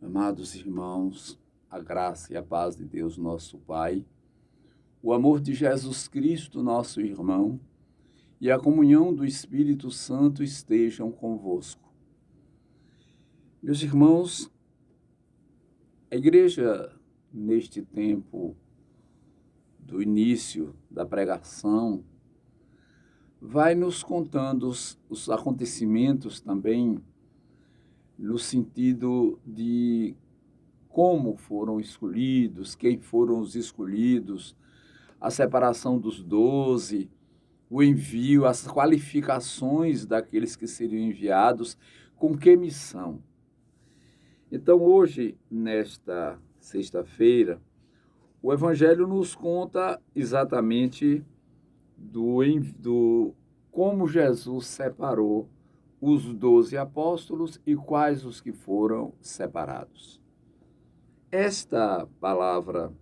Amados irmãos, a graça e a paz de Deus, nosso Pai, o amor de Jesus Cristo, nosso irmão, e a comunhão do Espírito Santo estejam convosco. Meus irmãos, a igreja, neste tempo do início da pregação, vai nos contando os acontecimentos também, no sentido de como foram escolhidos, quem foram os escolhidos, a separação dos 12, o envio, as qualificações daqueles que seriam enviados, com que missão. Então, hoje, nesta sexta-feira, o Evangelho nos conta exatamente do como Jesus separou os 12 apóstolos e quais os que foram separados. Esta palavra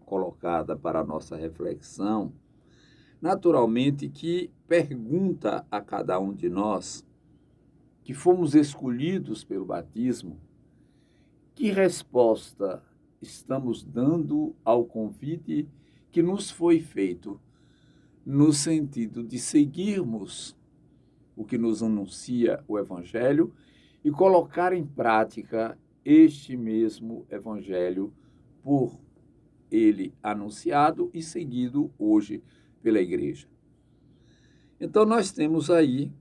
colocada para a nossa reflexão, naturalmente que pergunta a cada um de nós, que fomos escolhidos pelo batismo, que resposta estamos dando ao convite que nos foi feito, no sentido de seguirmos o que nos anuncia o Evangelho e colocar em prática este mesmo Evangelho por ele anunciado e seguido hoje pela igreja. Então, nós temos aí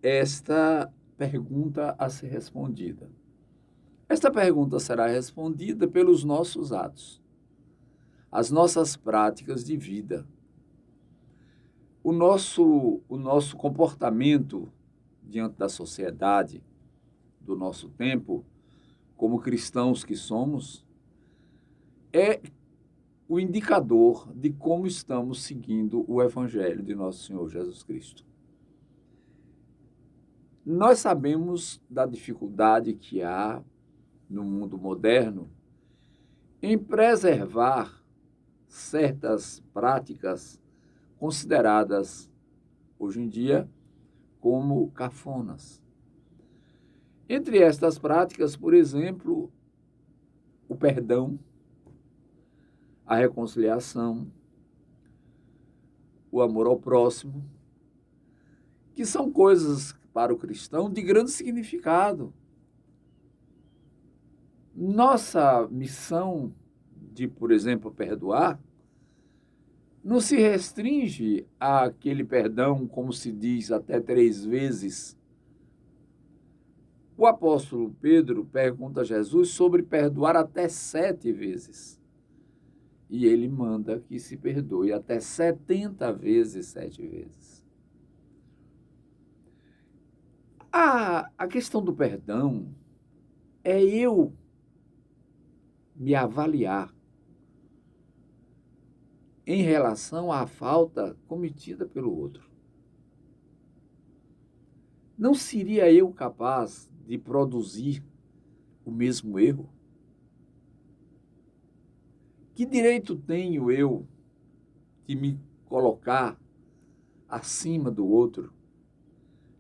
esta pergunta a ser respondida. Esta pergunta será respondida pelos nossos atos, as nossas práticas de vida, o nosso comportamento diante da sociedade do nosso tempo, como cristãos que somos, é o indicador de como estamos seguindo o Evangelho de nosso Senhor Jesus Cristo. Nós sabemos da dificuldade que há no mundo moderno em preservar certas práticas consideradas hoje em dia como cafonas. Entre estas práticas, por exemplo, o perdão, a reconciliação, o amor ao próximo, que são coisas para o cristão de grande significado. Nossa missão de, por exemplo, perdoar, não se restringe àquele perdão, como se diz, até 3 vezes. O apóstolo Pedro pergunta a Jesus sobre perdoar até 7 vezes. E ele manda que se perdoe até 70 vezes, 7 vezes. A questão do perdão é eu me avaliar em relação à falta cometida pelo outro. Não seria eu capaz de produzir o mesmo erro? Que direito tenho eu de me colocar acima do outro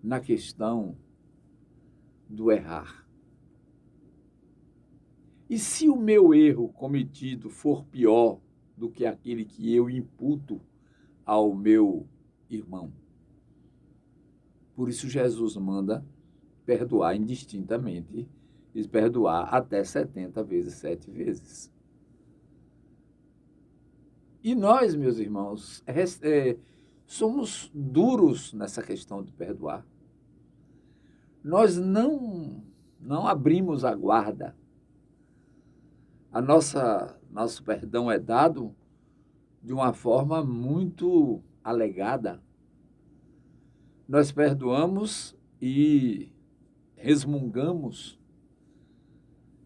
na questão do errar? E se o meu erro cometido for pior do que aquele que eu imputo ao meu irmão? Por isso Jesus manda perdoar indistintamente e perdoar até 70 vezes, 7 vezes. E nós, meus irmãos, somos duros nessa questão de perdoar. Nós não abrimos a guarda. Nosso perdão é dado de uma forma muito alegada. Nós perdoamos e resmungamos,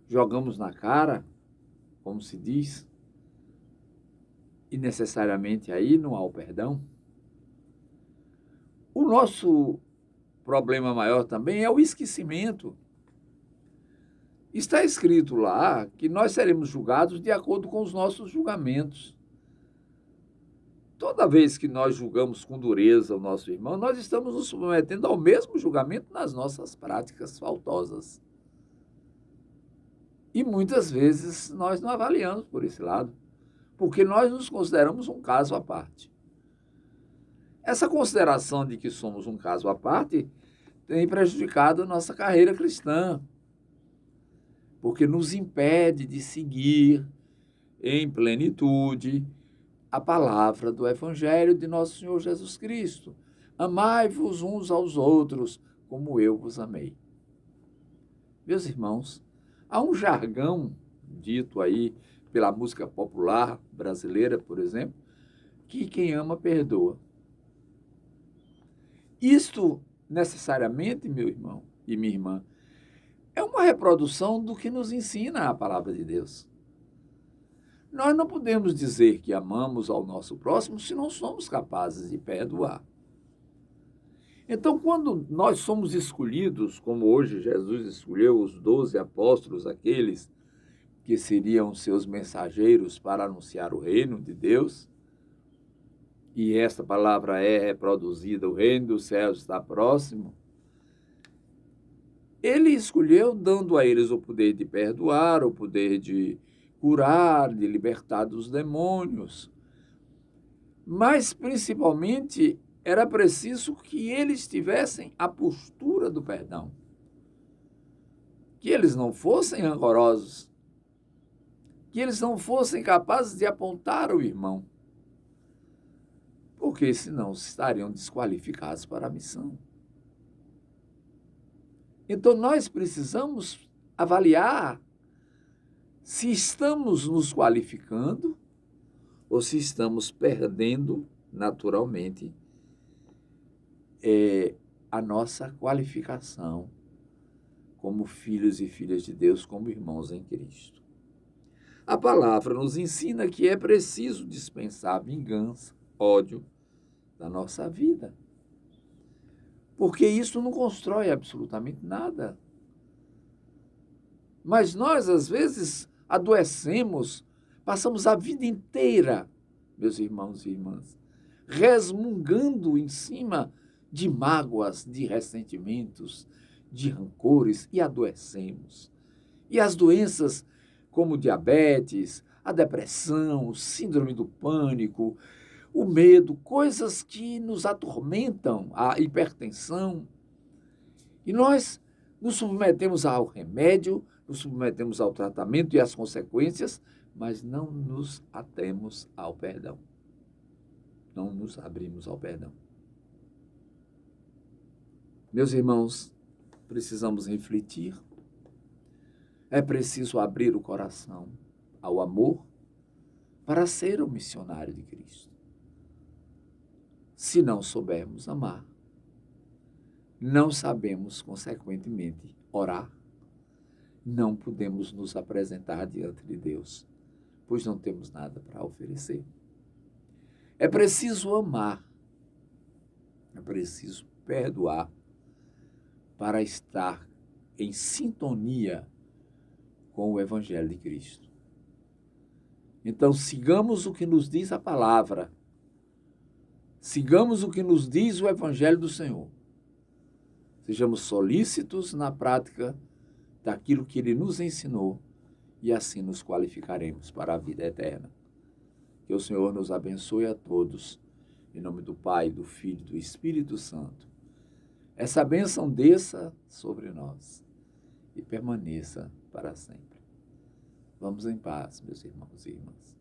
jogamos na cara, como se diz, e necessariamente aí não há o perdão. O nosso problema maior também é o esquecimento. Está escrito lá que nós seremos julgados de acordo com os nossos julgamentos. Toda vez que nós julgamos com dureza o nosso irmão, nós estamos nos submetendo ao mesmo julgamento nas nossas práticas faltosas. E muitas vezes nós não avaliamos por esse lado, porque nós nos consideramos um caso à parte. Essa consideração de que somos um caso à parte tem prejudicado a nossa carreira cristã, porque nos impede de seguir em plenitude a palavra do Evangelho de nosso Senhor Jesus Cristo. Amai-vos uns aos outros, como eu vos amei. Meus irmãos, há um jargão dito aí pela música popular brasileira, por exemplo, que quem ama perdoa. Isto, necessariamente, meu irmão e minha irmã, é uma reprodução do que nos ensina a palavra de Deus. Nós não podemos dizer que amamos ao nosso próximo se não somos capazes de perdoar. Então, quando nós somos escolhidos, como hoje Jesus escolheu os 12 apóstolos, aqueles que seriam seus mensageiros para anunciar o reino de Deus, e esta palavra é reproduzida, o reino dos céus está próximo, ele escolheu dando a eles o poder de perdoar, o poder de curar, de libertar dos demônios. Mas, principalmente, era preciso que eles tivessem a postura do perdão. Que eles não fossem rancorosos. Que eles não fossem capazes de apontar o irmão. Porque senão estariam desqualificados para a missão. Então, nós precisamos avaliar se estamos nos qualificando ou se estamos perdendo naturalmente a nossa qualificação como filhos e filhas de Deus, como irmãos em Cristo. A palavra nos ensina que é preciso dispensar vingança, ódio da nossa vida, porque isso não constrói absolutamente nada. Mas nós, às vezes, adoecemos, passamos a vida inteira, meus irmãos e irmãs, resmungando em cima de mágoas, de ressentimentos, de rancores e adoecemos. E as doenças como diabetes, a depressão, o síndrome do pânico, o medo, coisas que nos atormentam, a hipertensão. E nós nos submetemos ao remédio, nos submetemos ao tratamento e às consequências, mas não nos atemos ao perdão. Não nos abrimos ao perdão. Meus irmãos, precisamos refletir. É preciso abrir o coração ao amor para ser o missionário de Cristo. Se não soubermos amar, não sabemos, consequentemente, orar, não podemos nos apresentar diante de Deus, pois não temos nada para oferecer. É preciso amar, é preciso perdoar para estar em sintonia com o Evangelho de Cristo. Então, sigamos o que nos diz a palavra, sigamos o que nos diz o Evangelho do Senhor. Sejamos solícitos na prática daquilo que Ele nos ensinou e assim nos qualificaremos para a vida eterna. Que o Senhor nos abençoe a todos, em nome do Pai, do Filho e do Espírito Santo. Essa bênção desça sobre nós e permaneça para sempre. Vamos em paz, meus irmãos e irmãs.